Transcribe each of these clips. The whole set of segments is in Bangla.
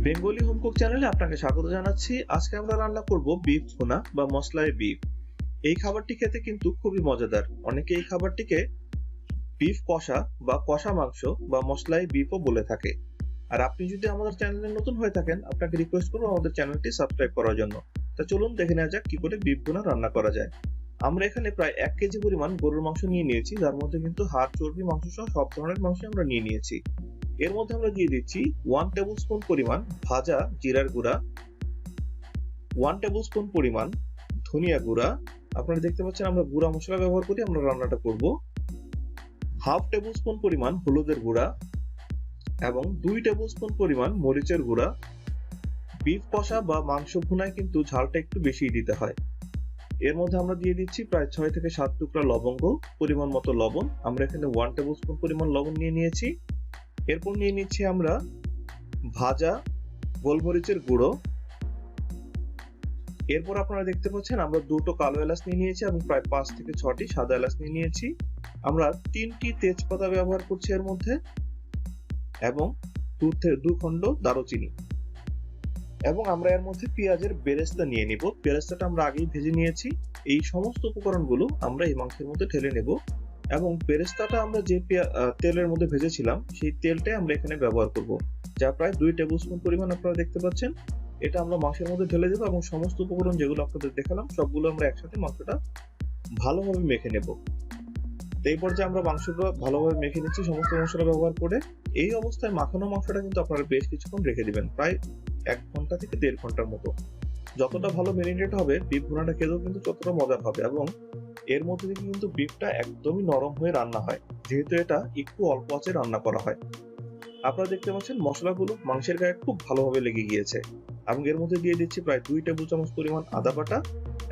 বেঙ্গলি হোম কুক চ্যানেলে আপনাকে স্বাগত জানাচ্ছি। আজকে আমরা রান্না করব বিফ ভুনা বা মশলায় বিফ। এই খাবারটি খেতে কিন্তু খুবই মজাদার। অনেকে এই খাবারটিকে বিফ কষা বা কষা মাংস বা মশলায় বিফও বলে থাকে। আর আপনি যদি আমাদের চ্যানেলে নতুন হয়ে থাকেন, আপনাকে রিকোয়েস্ট করবো আমাদের চ্যানেলটি সাবস্ক্রাইব করার জন্য। তা চলুন দেখে নেওয়া যাক কি করে বিফ ভুনা রান্না করা যায়। আমরা এখানে প্রায় 1 কেজি পরিমাণ গরুর মাংস নিয়ে নিয়েছি, যার মধ্যে কিন্তু হাড়, চর্বি, মাংস সহ সব ধরনের মাংস আমরা নিয়ে নিয়েছি। এর মধ্যে আমরা দিয়ে দিচ্ছি 1 টেবিল স্পুন পরিমাণ ভাজা জিরার গুঁড়া, 1 টেবিল স্পুন পরিমাণ ধনিয়া গুঁড়া। আপনারা দেখতে পাচ্ছেন আমরা গুঁড়া মশলা ব্যবহার করি আমরা রান্নাটা করব। হাফ টেবিল স্পুন পরিমাণ হলুদের গুঁড়া এবং 2 টেবিল স্পুন পরিমাণ মরিচের গুঁড়া। বিফ কষা বা মাংস ভুনায় কিন্তু ঝালটা একটু বেশি দিতে হয়। এর মধ্যে আমরা দিয়ে দিচ্ছি প্রায় 6 থেকে 7 টুকরা লবঙ্গ, পরিমাণ মতো লবণ। আমরা এখানে 1 টেবিল স্পুন পরিমাণ লবণ নিয়ে নিয়েছি। এরপর নিয়ে নিচ্ছি আমরা ভাজা গোলমরিচের গুঁড়ো। এরপর আপনারা দেখতে পাচ্ছেন আমরা দুটো কালো এলাচ নিয়ে নিয়েছি এবং প্রায় 5 থেকে 6টি সাদা এলাচ নিয়ে নিয়েছি। আমরা 3টি তেজপাতা ব্যবহার করছি এর মধ্যে এবং 2 খণ্ড দারুচিনি। এবং আমরা এর মধ্যে পেঁয়াজের বেরেস্তা নিয়ে নিব। বেরেস্তাটা আমরা আগেই ভেজে নিয়েছি। এই সমস্ত উপকরণগুলো আমরা এই মাংসের মধ্যে ঢেলে নেব এবং বেরেস্তাটা আমরা যে তেলের মধ্যে ভেজেছিলাম সেই তেলটাই আমরা এখানে ব্যবহার করব, যা প্রায় 2 টেবিল স্পুন পরিমাণ আপনারা দেখতে পাচ্ছেন। এটা আমরা মাংসের মধ্যে ঢেলে দেবো এবং সমস্ত উপকরণ যেগুলো আপনাদের দেখালাম সবগুলো আমরা একসাথে মাংসটা ভালোভাবে মেখে নেব। এই পর্যায়ে আমরা মাংসটা ভালোভাবে মেখে নিচ্ছি সমস্ত মশলা ব্যবহার করে। এই অবস্থায় মাখানো মাংসটা কিন্তু আপনারা বেশ কিছুক্ষণ রেখে দিবেন, প্রায় 1 ঘন্টা থেকে 1.5 ঘন্টার মতো। যতটা ভালো মেরিনেট হবে বিফ ভুনাটা খেতেও কিন্তু ততটা মজার হবে এবং এর মধ্যে থেকে কিন্তু বিফটা একদমই নরম হয়ে রান্না হয়, যেহেতু এটা একটু অল্প আঁচে রান্না করা হয়। আপনারা দেখতে পাচ্ছেন মশলাগুলো মাংসের গায়ে খুব ভালোভাবে লেগে গিয়েছে এবং এর মধ্যে দিয়ে দিচ্ছি প্রায় 2 টেবিল চামচ পরিমাণ আদা বাটা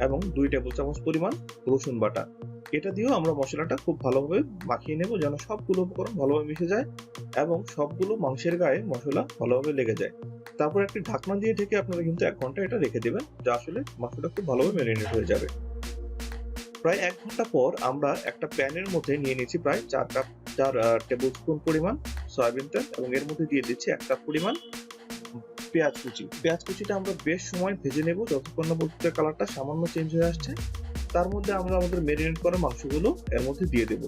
এবং 2 টেবিল চামচ পরিমাণ রসুন বাটা। এটা দিয়েও আমরা মশলাটা খুব ভালোভাবে মাখিয়ে নেব যেন সবগুলো উপকরণ ভালোভাবে মিশে যায় এবং সবগুলো মাংসের গায়ে মশলা ভালোভাবে লেগে যায়। তারপর একটি ঢাকনা দিয়ে ঢেকে আপনারা কিন্তু 1 ঘন্টা এটা রেখে দেবেন, যা আসলে মাংসটা খুব ভালোভাবে ম্যারিনেট হয়ে যাবে। প্রায় 1 ঘন্টা পর আমরা একটা প্যানের মধ্যে নিয়ে নিয়েছি প্রায় 4 টেবিল স্পুন পরিমাণ সয়াবিন তেল এবং এর মধ্যে দিয়ে দিচ্ছি 1 কাপ পরিমাণ পেঁয়াজ কুচি। পেঁয়াজ কুচিটা আমরা বেশ সময় ভেজে নেব যতক্ষণ না পর্যন্ত কালারটা সামান্য চেঞ্জ হয়ে আসছে। তার মধ্যে আমরা আমাদের ম্যারিনেট করা মাংসগুলো এর মধ্যে দিয়ে দেব।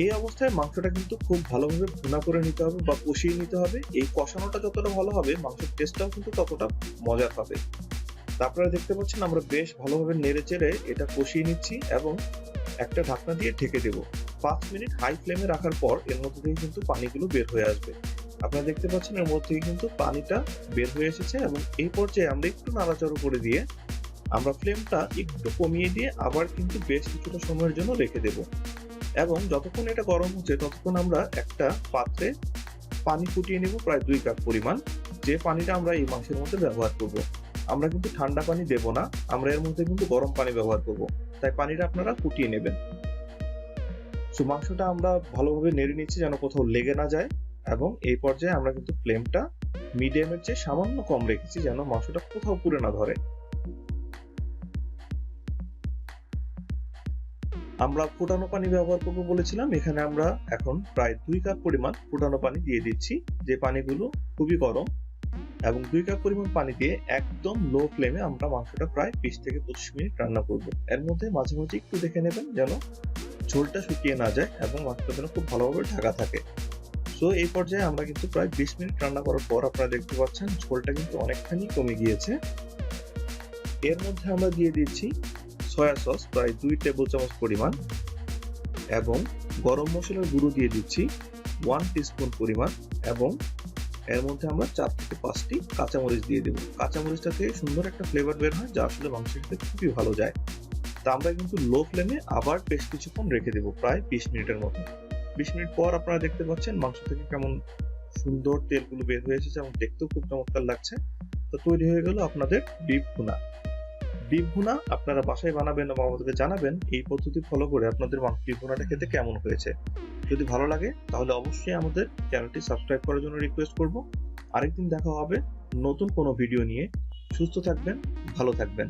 এই অবস্থায় মাংসটা কিন্তু খুব ভালোভাবে ভুনা করে নিতে হবে বা কষিয়ে নিতে হবে। এই কষানোটা যতটা ভালো হবে মাংসের টেস্টটাও কিন্তু ততটা মজার হবে। আপনারা দেখতে পাচ্ছেন আমরা বেশ ভালোভাবে নেড়ে চেড়ে এটা কষিয়ে নিচ্ছি এবং একটা ঢাকনা দিয়ে ঢেকে দেব। 5 মিনিট হাই ফ্লেমে রাখার পর এর মধ্যে থেকে কিন্তু পানিগুলো বের হয়ে আসবে। আপনারা দেখতে পাচ্ছেন এর মধ্যে থেকে কিন্তু পানিটা বের হয়ে এসেছে এবং এই পর্যায়ে আমরা একটু নাড়াচাড়া করে দিয়ে আমরা ফ্লেমটা একটু কমিয়ে দিয়ে আবার কিন্তু বেশ কিছুটা সময়ের জন্য রেখে দেব এবং যতক্ষণ এটা গরম হচ্ছে ততক্ষণ আমরা একটা পাত্রে পানি ফুটিয়ে নেব প্রায় 2 কাপ পরিমাণ। যে পানিটা আমরা এই মাংসের মধ্যে ব্যবহার করব, আমরা কিন্তু ঠান্ডা পানি দেব না, আমরা এর মধ্যে কিন্তু গরম পানি ব্যবহার করব, তাই পানিটা আপনারা ফুটিয়ে নেবেন। সো মাংসটা আমরা ভালোভাবে নেড়ে নিচ্ছি যেন কোথাও লেগে না যায় এবং এই পর্যায়ে আমরা কিন্তু ফ্লেমটা মিডিয়ামের চেয়ে সামান্য কম রেখেছি যেন মাংসটা কোথাও পুড়ে না ধরে। আমরা ফুটানো পানি ব্যবহার করব বলেছিলাম, এখানে আমরা এখন প্রায় 2 কাপ পরিমাণ ফুটানো পানি দিয়ে দিচ্ছি, যে পানিগুলো খুবই গরম এবং 2 কাপ পরিমাণ পানি দিয়ে একদম লো ফ্লেমে আমরা মাংসটা প্রায় 20 থেকে 25 মিনিট রান্না করব। এর মধ্যে মাঝে মাঝে একটু দেখে নেবেন যেন ঝোলটা শুকিয়ে না যায় এবং মাংসটা যেন খুব ভালোভাবে ঢাকা থাকে। সো এই পর্যায়ে আমরা কিন্তু প্রায় 20 মিনিট রান্না করার পর আপনারা দেখতে পাচ্ছেন ঝোলটা কিন্তু অনেকখানি কমে গিয়েছে। এর মধ্যে আমরা দিয়ে দিচ্ছি সয়া সস প্রায় 2 টেবিল চামচ পরিমাণ এবং গরম মশলার গুঁড়ো দিয়ে দিচ্ছি 1 টিস্পুন পরিমাণ এবং এর মধ্যে আমরা 4 থেকে 5টি কাঁচামরিচ দিয়ে দেব। কাঁচামরিচটা থেকে সুন্দর একটা ফ্লেভার বের হয় যা আসলে মাংসের সাথে খুবই ভালো যায়। তা আমরা কিন্তু লো ফ্লেমে আবার বেশ কিছুক্ষণ রেখে দেব প্রায় 20 মিনিটের মতো। 20 মিনিট পর আপনারা দেখতে পাচ্ছেন মাংস থেকে কেমন সুন্দর তেলগুলো বের হয়ে এসেছে এবং দেখতেও খুব চমৎকার লাগছে। তো তৈরি হয়ে গেল আপনাদের বিফ ভুনা। বিফ ভুনা আপনারা বাসায় বানাবেন এবং আমাদেরকে জানাবেন এই পদ্ধতি ফলো করে আপনাদের বিফ ভুনাটা খেতে কেমন হয়েছে। যদি ভালো লাগে তাহলে অবশ্যই আমাদের চ্যানেলটি সাবস্ক্রাইব করার জন্য রিকোয়েস্ট করব। আরেকদিন দেখা হবে নতুন কোনো ভিডিও নিয়ে। সুস্থ থাকবেন, ভালো থাকবেন।